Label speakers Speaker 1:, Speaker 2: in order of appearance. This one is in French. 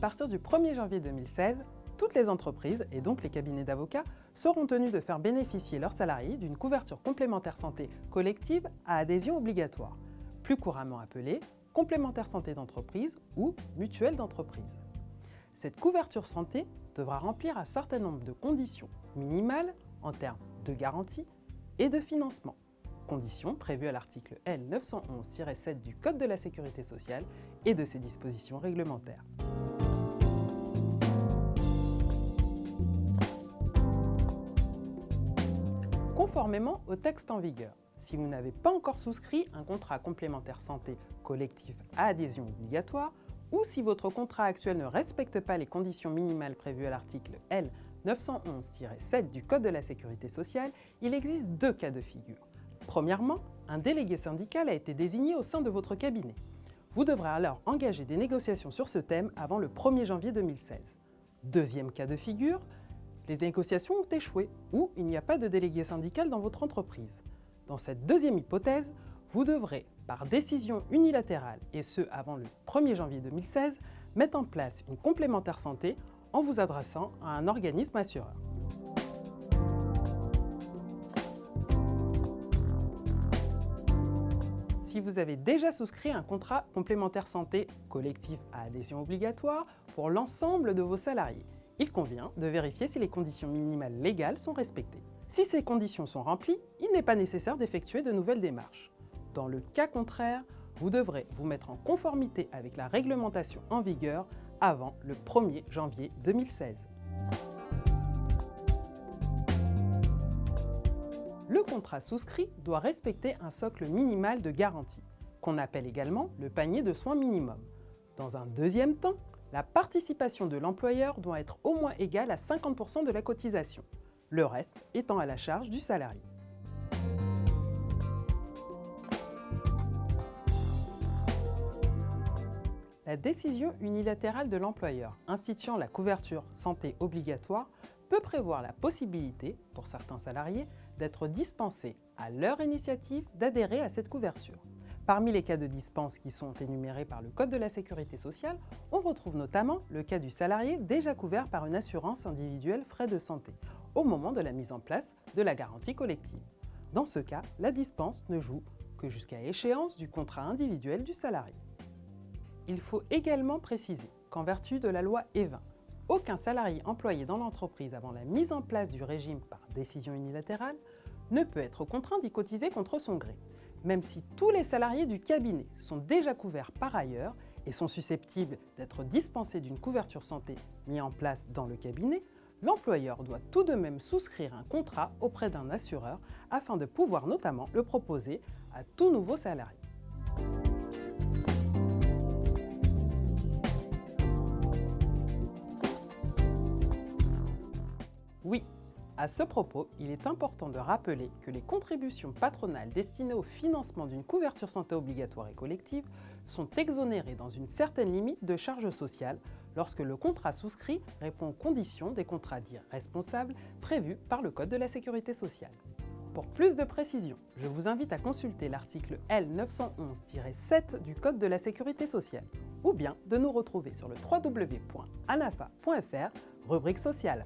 Speaker 1: partir du 1er janvier 2016, toutes les entreprises, et donc les cabinets d'avocats, seront tenus de faire bénéficier leurs salariés d'une couverture complémentaire santé collective à adhésion obligatoire, plus couramment appelée complémentaire santé d'entreprise ou mutuelle d'entreprise. Cette couverture santé devra remplir un certain nombre de conditions minimales en termes de garantie et de financement, conditions prévues à l'article L 911-7 du Code de la sécurité sociale et de ses dispositions réglementaires. Conformément au texte en vigueur, si vous n'avez pas encore souscrit un contrat complémentaire santé collectif à adhésion obligatoire, ou si votre contrat actuel ne respecte pas les conditions minimales prévues à l'article L 911-7 du Code de la sécurité sociale, il existe deux cas de figure. Premièrement, un délégué syndical a été désigné au sein de votre cabinet. Vous devrez alors engager des négociations sur ce thème avant le 1er janvier 2016. Deuxième cas de figure, les négociations ont échoué ou il n'y a pas de délégué syndical dans votre entreprise. Dans cette deuxième hypothèse, vous devrez, par décision unilatérale, et ce avant le 1er janvier 2016, mettre en place une complémentaire santé en vous adressant à un organisme assureur. Si vous avez déjà souscrit un contrat complémentaire santé collectif à adhésion obligatoire pour l'ensemble de vos salariés, il convient de vérifier si les conditions minimales légales sont respectées. Si ces conditions sont remplies, il n'est pas nécessaire d'effectuer de nouvelles démarches. Dans le cas contraire, vous devrez vous mettre en conformité avec la réglementation en vigueur avant le 1er janvier 2016. Le contrat souscrit doit respecter un socle minimal de garantie, qu'on appelle également le panier de soins minimum. Dans un deuxième temps, la participation de l'employeur doit être au moins égale à 50% de la cotisation, le reste étant à la charge du salarié. La décision unilatérale de l'employeur instituant la couverture santé obligatoire peut prévoir la possibilité, pour certains salariés, d'être dispensés à leur initiative d'adhérer à cette couverture. Parmi les cas de dispense qui sont énumérés par le Code de la sécurité sociale, on retrouve notamment le cas du salarié déjà couvert par une assurance individuelle frais de santé, au moment de la mise en place de la garantie collective. Dans ce cas, la dispense ne joue que jusqu'à échéance du contrat individuel du salarié. Il faut également préciser qu'en vertu de la loi E20, aucun salarié employé dans l'entreprise avant la mise en place du régime par décision unilatérale ne peut être contraint d'y cotiser contre son gré. Même si tous les salariés du cabinet sont déjà couverts par ailleurs et sont susceptibles d'être dispensés d'une couverture santé mise en place dans le cabinet, l'employeur doit tout de même souscrire un contrat auprès d'un assureur afin de pouvoir notamment le proposer à tout nouveau salarié. Oui, à ce propos, il est important de rappeler que les contributions patronales destinées au financement d'une couverture santé obligatoire et collective sont exonérées dans une certaine limite de charges sociales lorsque le contrat souscrit répond aux conditions des contrats dits responsables prévus par le Code de la sécurité sociale. Pour plus de précision, je vous invite à consulter l'article L 911-7 du Code de la sécurité sociale ou bien de nous retrouver sur le www.anafa.fr, rubrique sociale.